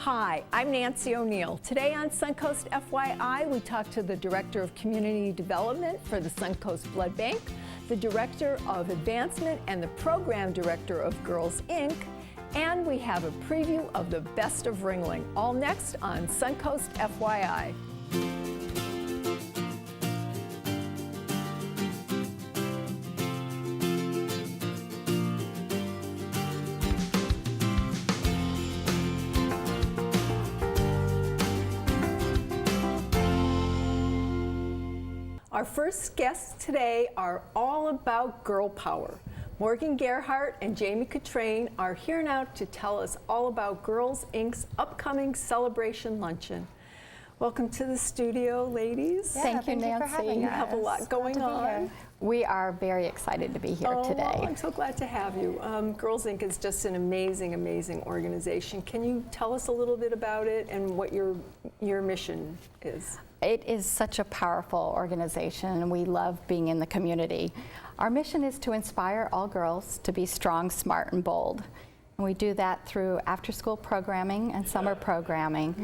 Hi, I'm Nancy O'Neill. Today on Suncoast FYI, we talk to the Director of Community Development for the Suncoast Blood Bank, the Director of Advancement and the Program Director of Girls Inc., and we have a preview of the best of Ringling, all next on Suncoast FYI. Our first guests today are all about girl power. Morgan Gerhart and Jayne Kattrein are here now to tell us all about Girls Inc.'s upcoming celebration luncheon. Welcome to the studio, ladies. Yeah, thank you, Nancy. For having You us. have a lot going on. We are very excited to be here today. Well, I'm so glad to have you. Girls Inc. is just an amazing, amazing organization. Can you tell us a little bit about it and what your mission is? It is such a powerful organization, and we love being in the community. Our mission is to inspire all girls to be strong, smart, and bold. And we do that through after-school programming and summer programming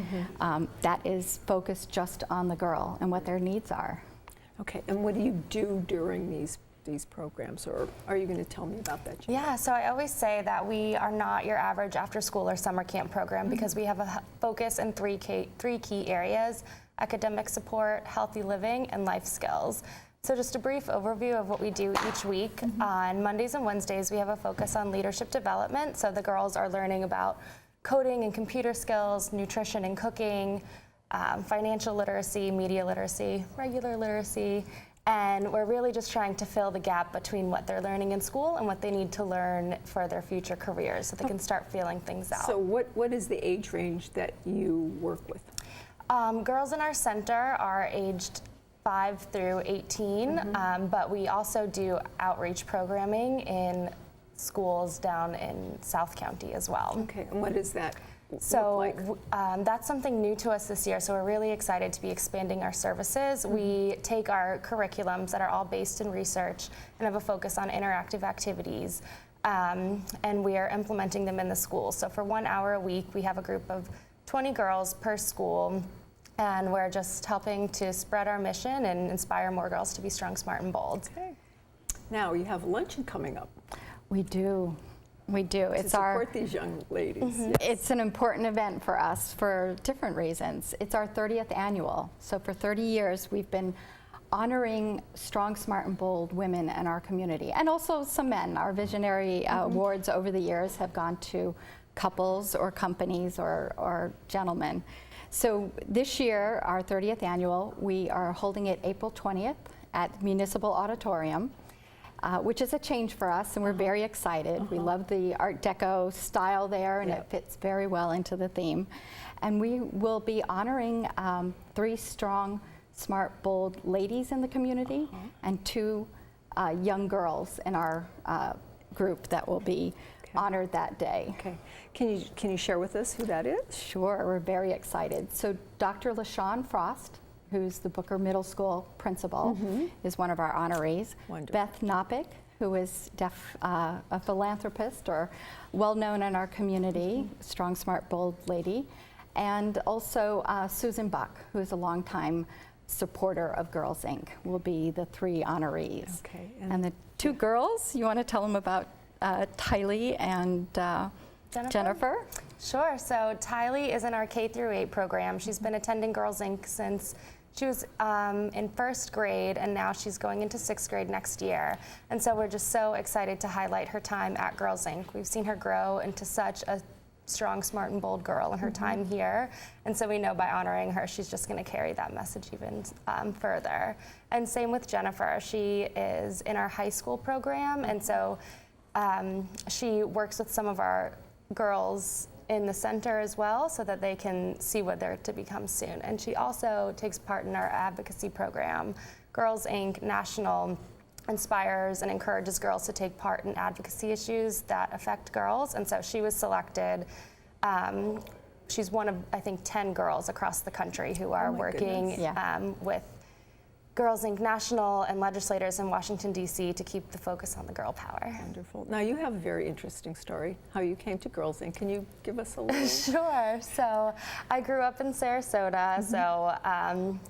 that is focused just on the girl and what their needs are. Okay, and what do you do during these programs, or are you going to tell me about that, Jayne? Yeah, so I always say that we are not your average after-school or summer camp program because we have a focus in three key areas: academic support, healthy living, and life skills. So just a brief overview of what we do each week. On Mondays and Wednesdays, we have a focus on leadership development. So the girls are learning about coding and computer skills, nutrition and cooking, financial literacy, media literacy, regular literacy, and we're really just trying to fill the gap between what they're learning in school and what they need to learn for their future careers so they can start feeling things out. So what is the age range that you work with? Girls in our center are aged 5 through 18, but we also do outreach programming in schools down in South County as well. Okay, and what is that? So like? that's something new to us this year, so we're really excited to be expanding our services. We take our curriculums that are all based in research and have a focus on interactive activities, and we are implementing them in the schools. So for 1 hour a week, we have a group of 20 girls per school, and we're just helping to spread our mission and inspire more girls to be strong, smart, and bold. Okay. Now you have luncheon coming up. We do. We do. To support these young ladies. Yes. It's an important event for us for different reasons. It's our 30th annual. So for 30 years, we've been honoring strong, smart, and bold women in our community, and also some men. Our visionary awards over the years have gone to couples or companies or gentlemen. So this year, our 30th annual, we are holding it April 20th at Municipal Auditorium, which is a change for us, and we're very excited. We love the Art Deco style there, and it fits very well into the theme. And we will be honoring 3 strong, smart, bold ladies in the community and 2 young girls in our group that will be honored that day. Okay. Can you share with us who that is? Sure, we're very excited. So Dr. LaShawn Frost, who's the Booker Middle School principal, is one of our honorees. Wonderful. Beth Knopick, who is a philanthropist or well-known in our community, strong, smart, bold lady. And also Susan Buck, who is a longtime supporter of Girls Inc., will be the 3 honorees. Okay. And the 2 girls, you want to tell them about Tylee and Jennifer? Sure. So Tylee is in our K through 8 program. She's been attending Girls Inc. since she was in 1st grade, and now she's going into 6th grade next year. And so we're just so excited to highlight her time at Girls Inc. We've seen her grow into such a strong, smart, and bold girl in her time here. And so we know by honoring her, she's just going to carry that message even further. And same with Jennifer. She is in our high school program, and so she works with some of our girls in the center as well so that they can see what they're to become soon. And she also takes part in our advocacy program. Girls Inc. National inspires and encourages girls to take part in advocacy issues that affect girls. And so she was selected. She's one of, I think, 10 girls across the country who are working with Girls Inc. National and legislators in Washington, D.C. to keep the focus on the girl power. Wonderful. Now, you have a very interesting story, how you came to Girls Inc. Can you give us a little? Sure. So I grew up in Sarasota, so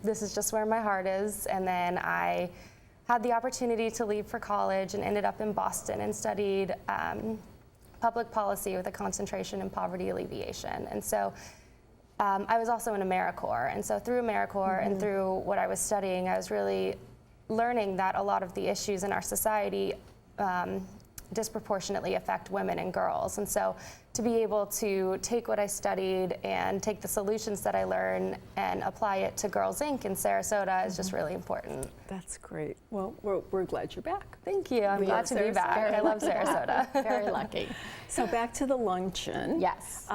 this is just where my heart is. And then I had the opportunity to leave for college and ended up in Boston and studied public policy with a concentration in poverty alleviation. And so I was also in AmeriCorps, and so through AmeriCorps and through what I was studying, I was really learning that a lot of the issues in our society disproportionately affect women and girls. And so to be able to take what I studied and take the solutions that I learned and apply it to Girls Inc. in Sarasota is just really important. That's great. Well, we're glad you're back. Thank you. I'm glad to be back. I love Sarasota. Very lucky. So back to the luncheon. Yes.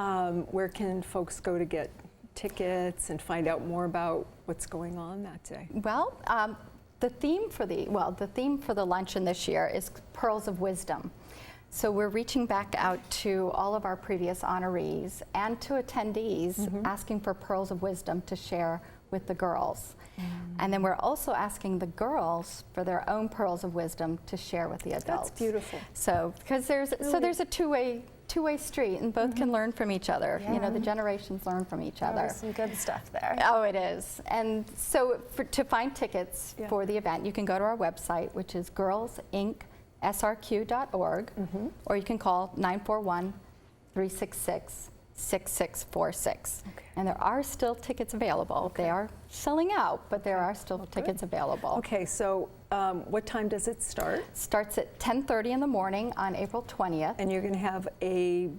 Where can folks go to get tickets and find out more about what's going on that day? Well, the theme for the luncheon this year is Pearls of Wisdom. So we're reaching back out to all of our previous honorees and to attendees, asking for pearls of wisdom to share with the girls. And then we're also asking the girls for their own pearls of wisdom to share with the adults. That's beautiful. So because there's a two-way street, and both can learn from each other. You know, the generations learn from each other. There's some good stuff there. Oh, it is. And so to find tickets for the event, you can go to our website, which is girlsincsrq.org, or you can call 941-366-6646. And there are still tickets available. They are selling out, but there are still tickets available. Okay, so what time does it start? Starts at 10:30 in the morning on April 20th. And you're going to have a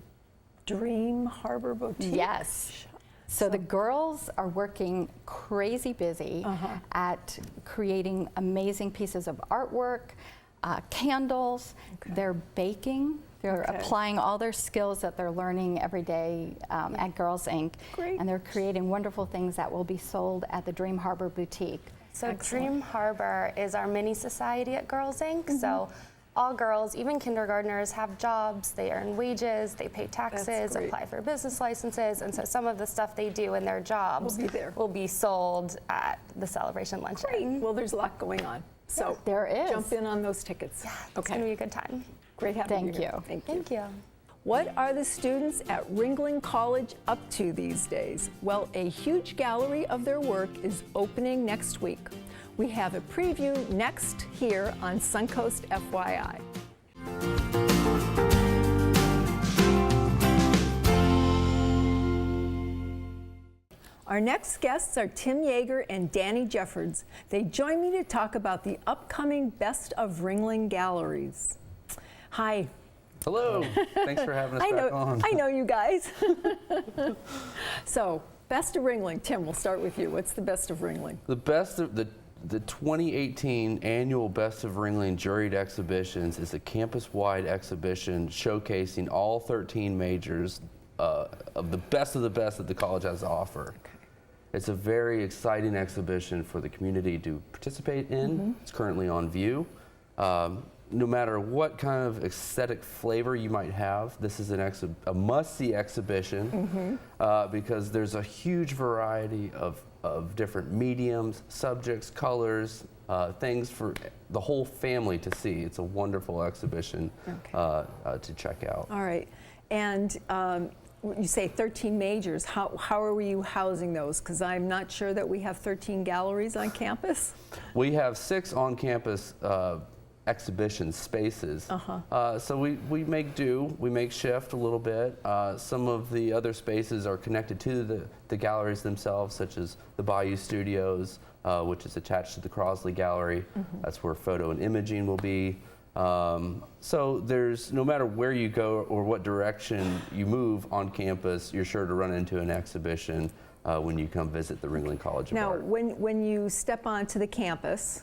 Dream Harbor Boutique? Yes. So the girls are working crazy busy at creating amazing pieces of artwork, candles. They're baking. They're applying all their skills that they're learning every day at Girls Inc. Great. And they're creating wonderful things that will be sold at the Dream Harbor Boutique. So Dream Harbor is our mini society at Girls Inc. So all girls, even kindergartners, have jobs, they earn wages, they pay taxes, apply for business licenses, and so some of the stuff they do in their jobs will be sold at the celebration luncheon. Great. Well, there's a lot going on. So there is. Jump in on those tickets. Yeah, it's going to be a good time. Great having you here. Thank you. What are the students at Ringling College up to these days? Well, a huge gallery of their work is opening next week. We have a preview next here on Suncoast FYI. Our next guests are Tim Jaeger and Danny Jeffords. They join me to talk about the upcoming Best of Ringling galleries. Hi. Hello. Thanks for having us back on. I know you guys. So, Best of Ringling. Tim, we'll start with you. What's the Best of Ringling? The best of the 2018 annual Best of Ringling juried exhibitions is a campus-wide exhibition showcasing all 13 majors of the best that the college has to offer. It's a very exciting exhibition for the community to participate in. It's currently on view. No matter what kind of aesthetic flavor you might have, this is a must-see exhibition because there's a huge variety of different mediums, subjects, colors, things for the whole family to see. It's a wonderful exhibition to check out. All right. And you say 13 majors. How are you housing those? Because I'm not sure that we have 13 galleries on campus. We have 6 on-campus exhibition spaces. So we make do, we make shift a little bit. Some of the other spaces are connected to the galleries themselves, such as the Bayou Studios, which is attached to the Crosley Gallery. That's where photo and imaging will be. So there's, no matter where you go or what direction you move on campus, you're sure to run into an exhibition when you come visit the Ringling College of Art. Now, when you step onto the campus,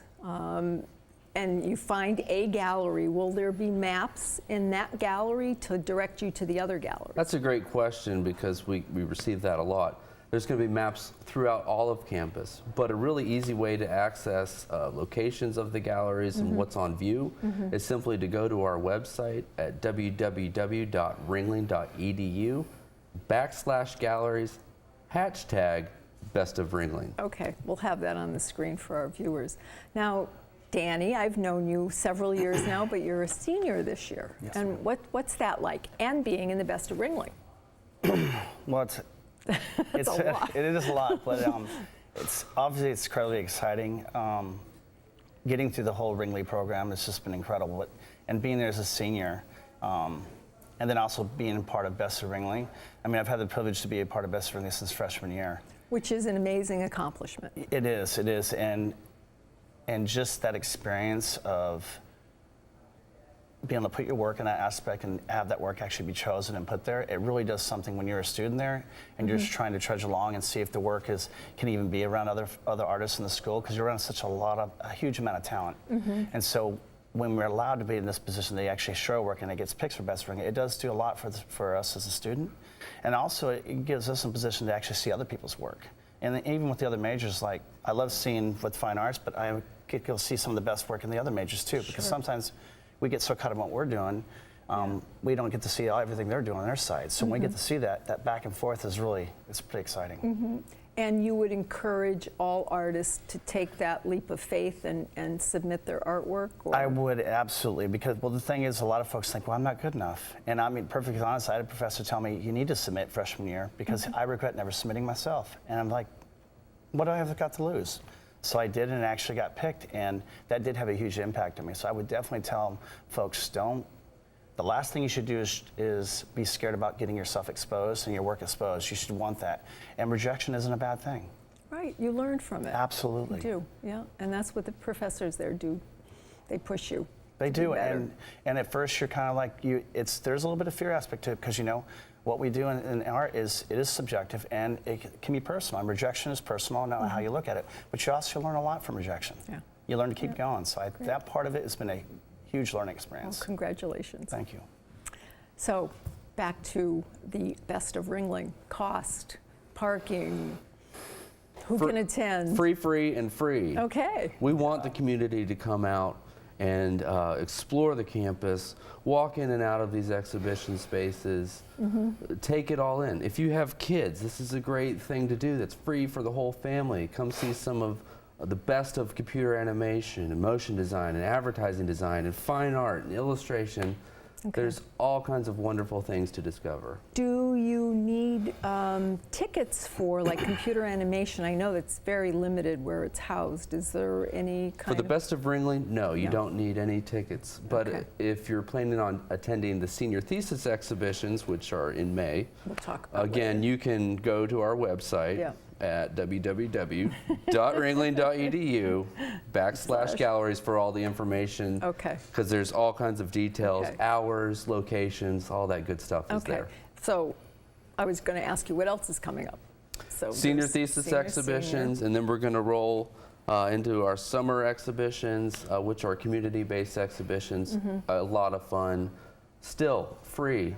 and you find a gallery, will there be maps in that gallery to direct you to the other gallery? That's a great question because we receive that a lot. There's going to be maps throughout all of campus, but a really easy way to access locations of the galleries and what's on view is simply to go to our website at www.ringling.edu /galleries Best of Ringling. Okay, we'll have that on the screen for our viewers. Now, Danny, I've known you several years now, but you're a senior this year. Yes, and what's that like? And being in the Best of Ringling? Well, it's a lot. it is a lot, but it's obviously it's incredibly exciting. Getting through the whole Ringling program has just been incredible, and being there as a senior, and then also being part of Best of Ringling. I mean, I've had the privilege to be a part of Best of Ringling since freshman year. Which is an amazing accomplishment. It is, and just that experience of being able to put your work in that aspect and have that work actually be chosen and put there, it really does something when you're a student there and you're just trying to trudge along and see if the work can even be around other artists in the school, because you're around such a huge amount of talent. And so when we're allowed to be in this position, they actually show work and it gets picked for Best Ring. It does do a lot for us as a student, and also it gives us a position to actually see other people's work. And even with the other majors, like I love seeing with fine arts, but I get to see some of the best work in the other majors too, because sometimes we get so caught up in what we're doing, we don't get to see everything they're doing on their side. So when we get to see that back and forth is it's pretty exciting. And you would encourage all artists to take that leap of faith and submit their artwork? Or? I would, absolutely, because, well, the thing is, a lot of folks think, well, I'm not good enough. And I mean, perfectly honest, I had a professor tell me, you need to submit freshman year, because I regret never submitting myself. And I'm like, what do I have got to lose? So I did, and it actually got picked, and that did have a huge impact on me. So I would definitely tell folks, the last thing you should do is be scared about getting yourself exposed and your work exposed. You should want that. And rejection isn't a bad thing. Right, you learn from it. Absolutely. You do, yeah. And that's what the professors there do. They push you. They do, and at first you're kind of like, there's a little bit of fear aspect to it, because what we do in art it is subjective, and it can be personal. And rejection is personal, not how you look at it. But you also learn a lot from rejection. Yeah. You learn to keep going. So that part of it has been a huge learning experience. Well, congratulations. Thank you. So back to the Best of Ringling. Cost, parking, who can attend? Free, and free. Okay. We want the community to come out and explore the campus, walk in and out of these exhibition spaces, take it all in. If you have kids, this is a great thing to do that's free for the whole family. Come see some of the best of computer animation and motion design and advertising design and fine art and illustration. Okay. There's all kinds of wonderful things to discover. Do you need tickets for like computer animation? I know that's very limited where it's housed. Is there any kind For the Best of Ringling, no, you No. don't need any tickets. But Okay. if you're planning on attending the senior thesis exhibitions, which are in May, We'll talk about again, later. you can go to our website Yeah. at www.ringling.edu/galleries for all the information. Okay. Because there's all kinds of details, Okay. hours, locations, all that good stuff is Okay. there. So I was going to ask you what else is coming up. So Senior there's thesis senior, exhibitions, senior. and then we're going to roll into our summer exhibitions, which are community-based exhibitions. A lot of fun, still free,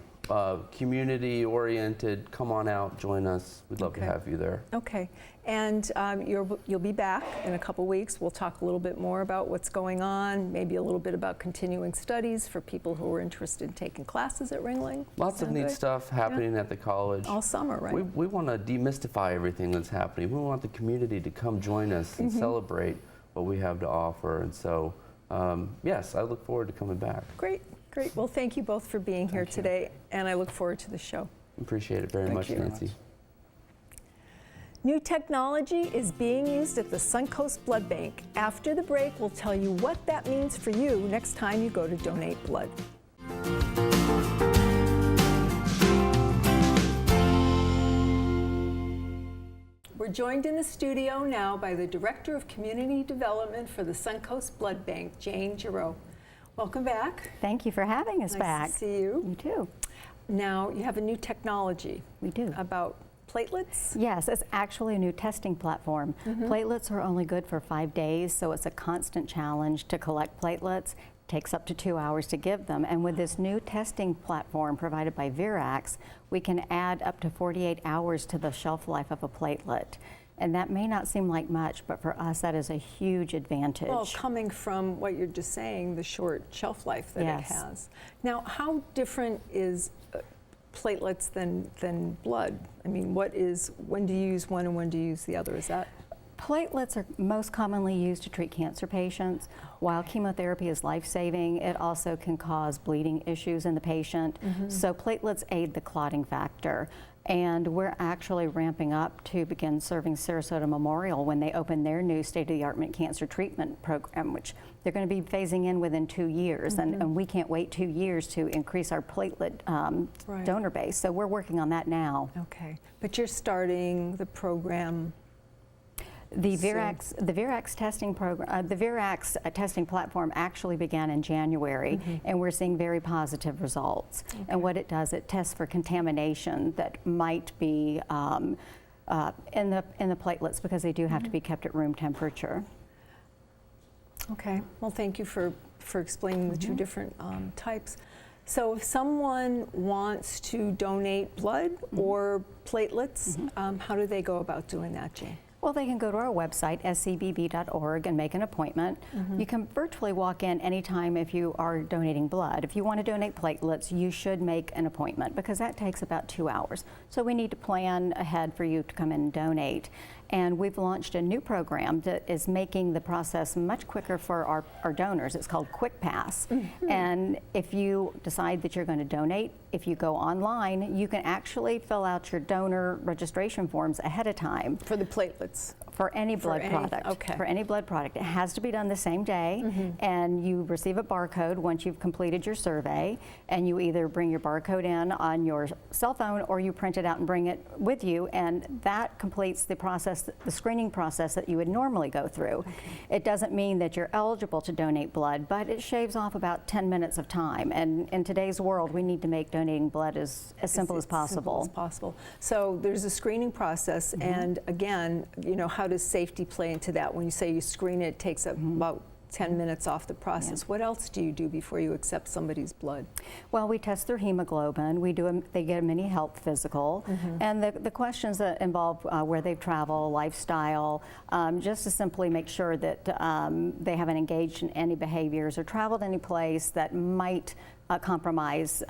community-oriented. Come on out, join us. We'd love to Okay. have you there. Okay, and you'll be back in a couple weeks. We'll talk a little bit more about what's going on, maybe a little bit about continuing studies for people who are interested in taking classes at Ringling. Lots of Sound neat good? stuff happening at the college. All summer, right? We want to demystify everything that's happening. We want the community to come join us and celebrate what we have to offer. And so, yes, I look forward to coming back. Great, great. Well, thank you both for being here today, and I look forward to the show. Appreciate it very much, you very Nancy. much. New technology is being used at the Suncoast Blood Bank. After the break, we'll tell you what that means for you next time you go to donate blood. We're joined in the studio now by the Director of Community Development for the Suncoast Blood Bank, Jayne Giroux. Welcome back. Thank you for having us Nice back. to see you. You too. Now, you have a new technology. We do. About platelets? Yes, it's actually a new testing platform. Mm-hmm. Platelets are only good for 5 days, so it's a constant challenge to collect platelets. Takes up to 2 hours to give them. And with this new testing platform provided by Virax, we can add up to 48 hours to the shelf life of a platelet. And that may not seem like much, but for us, that is a huge advantage. Well, coming from what you're just saying, the short shelf life that Yes. it has. Now, how different is platelets than blood? I mean, when do you use one and when do you use the other? Is that? Platelets are most commonly used to treat cancer patients. While chemotherapy is life-saving, it also can cause bleeding issues in the patient. So platelets aid the clotting factor. And we're actually ramping up to begin serving Sarasota Memorial when they open their new state-of-the-art cancer treatment program, which they're going to be phasing in within 2 years. And we can't wait 2 years to increase our platelet donor base. So we're working on that now. Okay. But you're starting the program. The Virax testing program, the Virax testing platform actually began in January, and we're seeing very positive results. And what it does, it tests for contamination that might be in the platelets, because they do have to be kept at room temperature. Okay. Well, thank you for explaining the two different types. So if someone wants to donate blood or platelets, how do they go about doing that, Jayne? Well, they can go to our website, scbb.org, and make an appointment. You can virtually walk in anytime if you are donating blood. If you want to donate platelets, you should make an appointment, because that takes about 2 hours. So we need to plan ahead for you to come in and donate. And we've launched a new program that is making the process much quicker for our donors. It's called Quick Pass. And if you decide that you're going to donate, if you go online, you can actually fill out your donor registration forms ahead of time. For the platelets? For any blood product. Okay. For any blood product. It has to be done the same day, and you receive a barcode once you've completed your survey, and you either bring your barcode in on your cell phone or you print it out and bring it with you, and that completes the process, the screening process that you would normally go through. It doesn't mean that you're eligible to donate blood, but it shaves off about 10 minutes of time, and in today's world we need to make donating blood as simple as possible. Simple as possible. So there's a screening process, and again, you know, how does safety play into that? When you say you screen it, it takes about 10 minutes off the process. What else do you do before you accept somebody's blood? Well, we test their hemoglobin. They get a mini health physical, and the questions that involve where they've traveled, lifestyle, just to simply make sure that they haven't engaged in any behaviors or traveled any place that might compromise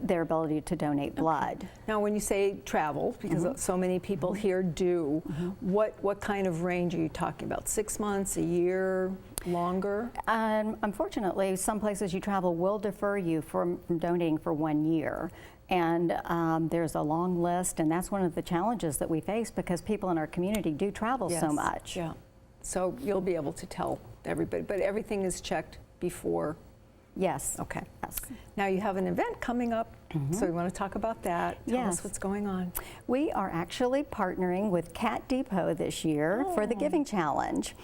their ability to donate blood. Now, when you say travel, because so many people here do, what kind of range are you talking about? 6 months, a year, longer? Unfortunately, some places you travel will defer you from donating for 1 year. And there's a long list, and that's one of the challenges that we face, because people in our community do travel so much. Yeah. So you'll be able to tell everybody, but everything is checked before. Yes. Okay. Yes. Now you have an event coming up, so you want to talk about that. Tell us what's going on. We are actually partnering with Cat Depot this year for the Giving Challenge.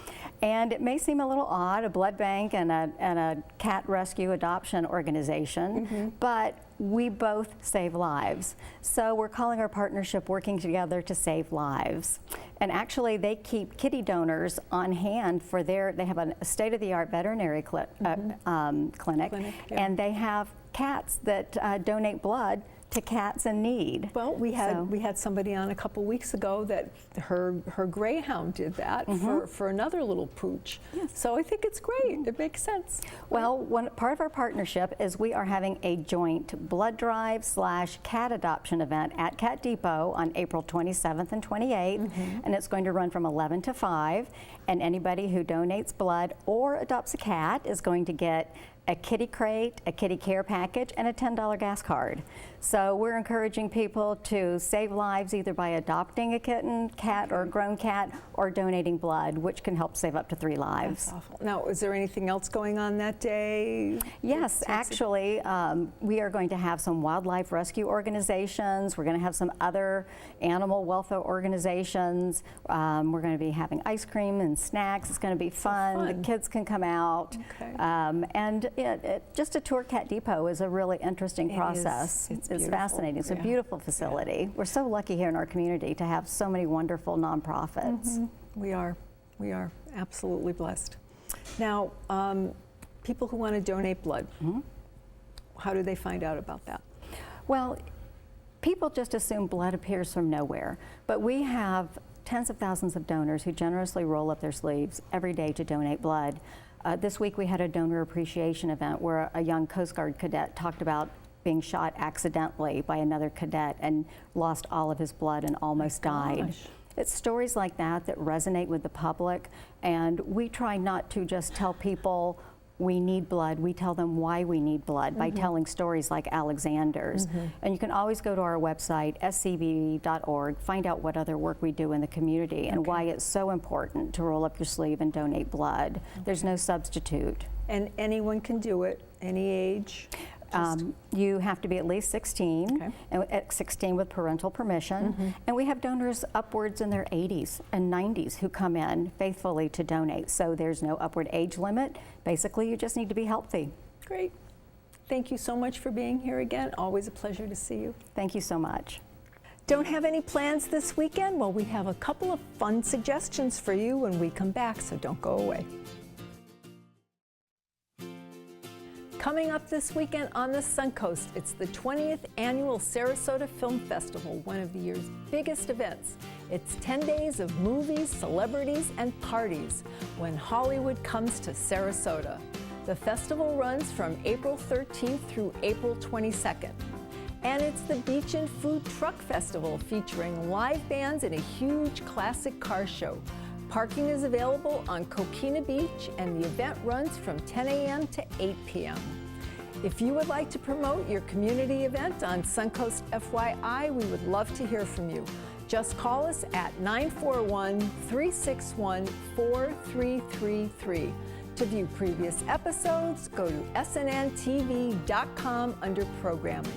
And it may seem a little odd, a blood bank and a cat rescue adoption organization, but we both save lives. So we're calling our partnership Working Together to Save Lives. And actually they keep kitty donors on hand for they have a state-of-the-art veterinary clinic, and they have cats that donate blood to cats in need. Well, we had somebody on a couple weeks ago that her greyhound did that for another little pooch. So I think it's great. It makes sense. Well, part of our partnership is we are having a joint blood drive / cat adoption event at Cat Depot on April 27th and 28th, and it's going to run from 11 to 5. And anybody who donates blood or adopts a cat is going to get a kitty crate, a kitty care package, and a $10 gas card. So we're encouraging people to save lives either by adopting a kitten, cat, or a grown cat, or donating blood, which can help save up to 3 lives. That's awful. Now, is there anything else going on that day? Yes, actually, we are going to have some wildlife rescue organizations. We're going to have some other animal welfare organizations. We're going to be having ice cream and snacks. It's going to be fun. The kids can come out. Okay. And just to tour Cat Depot is a really interesting process. It's fascinating. It's a beautiful facility. We're so lucky here in our community to have so many wonderful nonprofits. We are absolutely blessed. Now, people who want to donate blood, how do they find out about that? Well, people just assume blood appears from nowhere, but we have tens of thousands of donors who generously roll up their sleeves every day to donate blood. This week we had a donor appreciation event where a young Coast Guard cadet talked about being shot accidentally by another cadet and lost all of his blood and almost died. Gosh. It's stories like that that resonate with the public, and we try not to just tell people we need blood, we tell them why we need blood by telling stories like Alexander's. And you can always go to our website, scb.org, find out what other work we do in the community and why it's so important to roll up your sleeve and donate blood. There's no substitute. And anyone can do it, any age? You have to be at least 16, Okay. and at 16 with parental permission. And we have donors upwards in their 80s and 90s who come in faithfully to donate. So there's no upward age limit. Basically, you just need to be healthy. Great. Thank you so much for being here again. Always a pleasure to see you. Thank you so much. Don't have any plans this weekend? Well, we have a couple of fun suggestions for you when we come back, so don't go away. Coming up this weekend on the Suncoast, it's the 20th Annual Sarasota Film Festival, one of the year's biggest events. It's 10 days of movies, celebrities, and parties when Hollywood comes to Sarasota. The festival runs from April 13th through April 22nd. And it's the Beach and Food Truck Festival featuring live bands and a huge classic car show. Parking is available on Coquina Beach, and the event runs from 10 a.m. to 8 p.m. If you would like to promote your community event on Suncoast FYI, we would love to hear from you. Just call us at 941-361-4333. To view previous episodes, go to snnTV.com under Programming.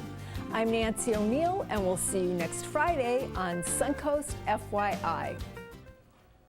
I'm Nancy O'Neill, and we'll see you next Friday on Suncoast FYI.